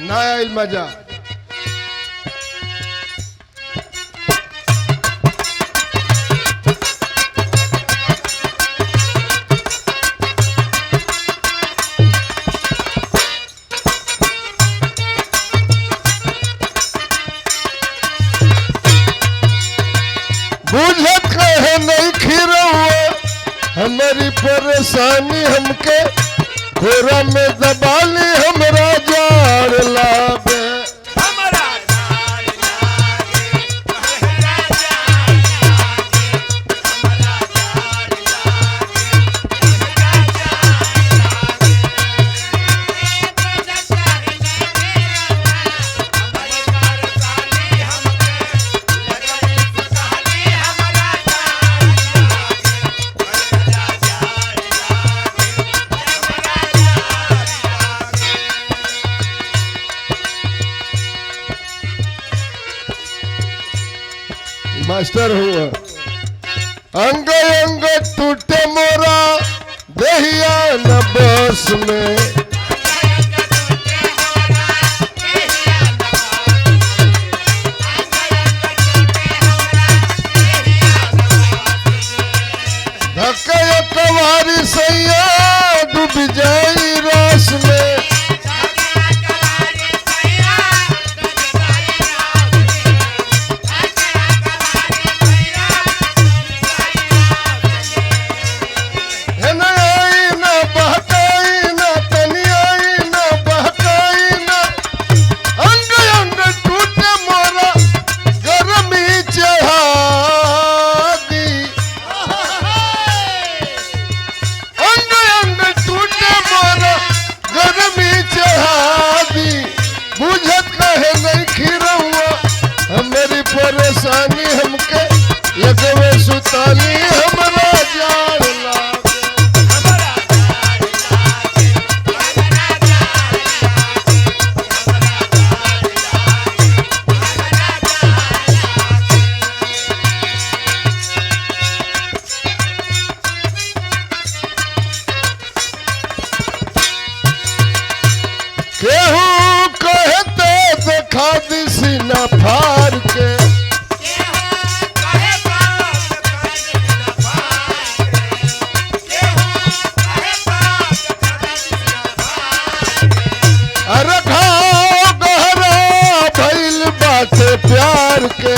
ना आइल मजा। बुझत कहे नहीं खीरवा हमारी परेशानी हमके खोरा में दबाली हमरा जार लागे। मास्टर हुआ अंग अंग टूटे मोरा दहिया न बस में। धक्का कवारी सैया डूब जाई रस में। परेशानी हमके लगवे सुताली हमरा जार लागे। केहू कहते देखा दिसी न फार के। अरे घाव गहरा भइल बाटे प्यार के।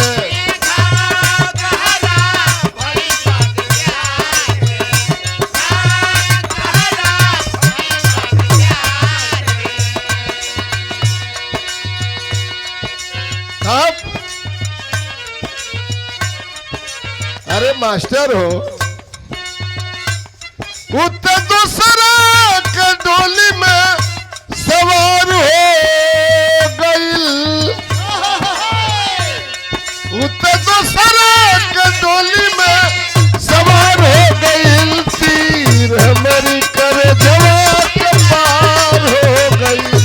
अरे मास्टर हो उत्तर दूसरा के डोली में सवार हो गईल। उत्तर दूसरा के डोली में सवार हो गईल। तीर हमारी करे जवा के पार हो गई।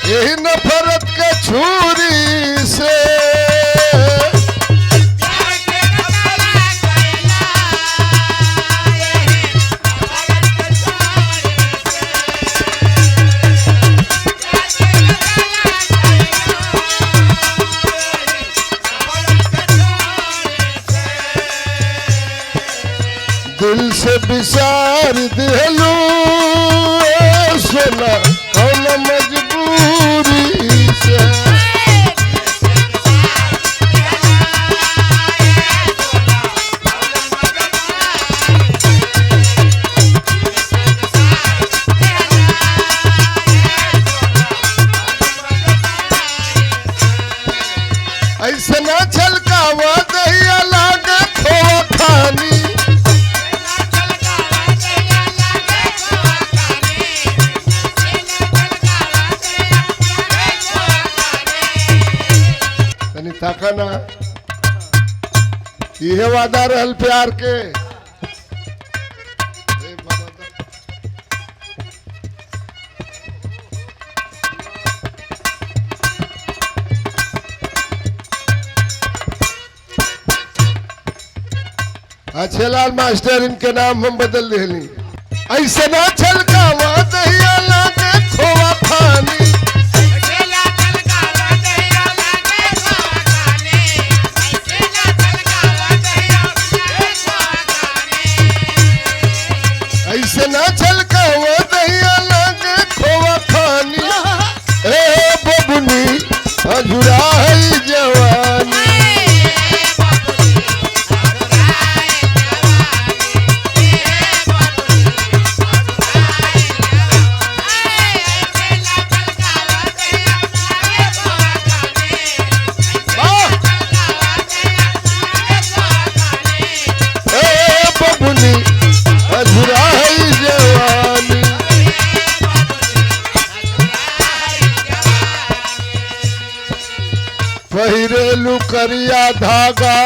यही नफरत के छुरी से दिल से विचार दिलू सोना कौन मजबूरी से छलकावा दहिया लागे खोआ खानी। तनी ताका ना यह वादा रहल प्यार के। अच्छे लाल मास्टर इनके नाम हम बदल देली। ऐसे ना छलकावा दहिया लागे खोआ खानी। ऐसे ना छलकावा दहिया लागे खोआ खानी। ए बबुनी अधूरा है जवानी। पहिरेलू करिया धागा,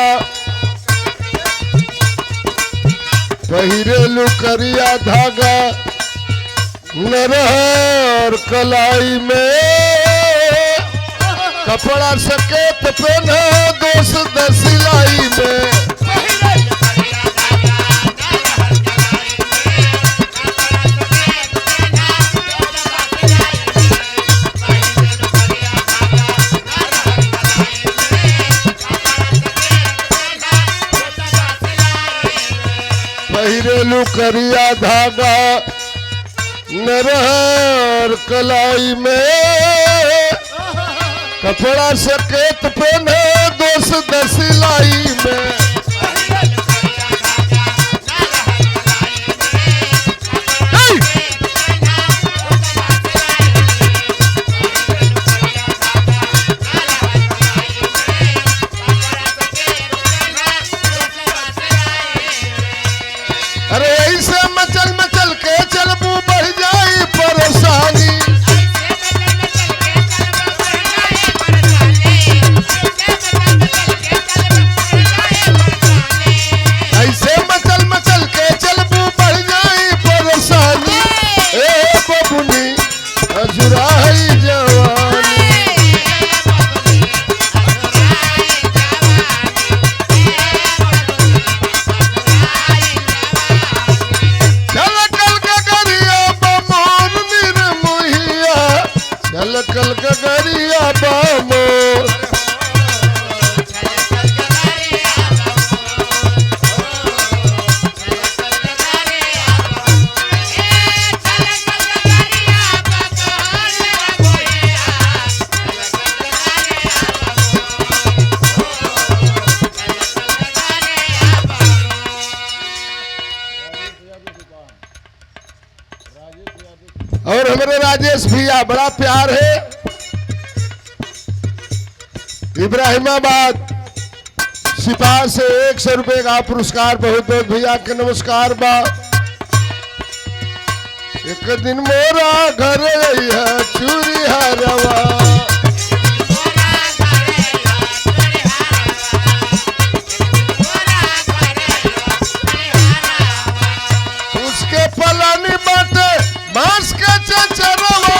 पहिरेलू करिया धागा नरहर कलाई में। कपड़ा सकेत पहना दोष दसिलाई में। पहिरेलू करिया धागा नरहर कलाई में। कपड़ा सकेत पहने दोष दसिलाई में। अरे ऐसे मचल मचल के चलबू बढ़ जाई परेशानी। ऐसे मचल मचल के चलबू बढ़ जाई परेशानी। ए बबुनी अजुरा है जवानी। छलकल गगरिया बामोर। और हमारे राजेश भैया बड़ा प्यार है। इब्राहिमाबाद सिपाह से 100 रुपए का पुरस्कार बहुत बहुत भैया के नमस्कार बा। एक दिन मोरा घर है चूरी हरवा। उसके पलानी बाटे बांस के चचरवा।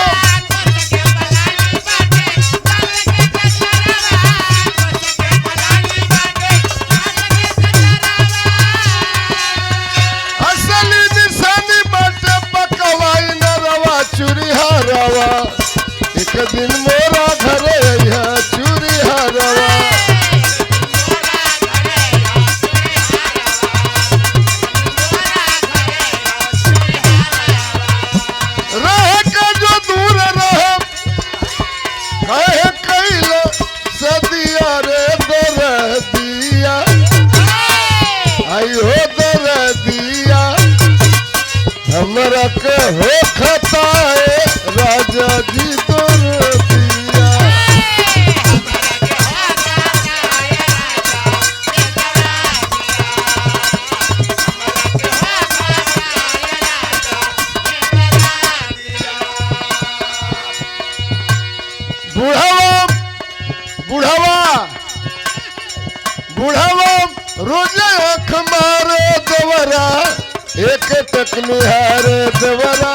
असली निशानी बाटे पकवाई न रवा चूरी हरवा। एक दिन मोरा घरे है चूरी हरवा। हमरा के हो खताए राजा जी तोर दिया। बुढ़ावा रोज आँख मारे देवरा एक टक निहारे देवरा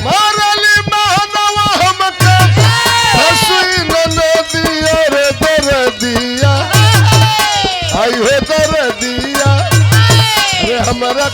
मारली मानवा हमके हंसी नदिया रे दर्दिया आई हो दर्दिया रे हमरा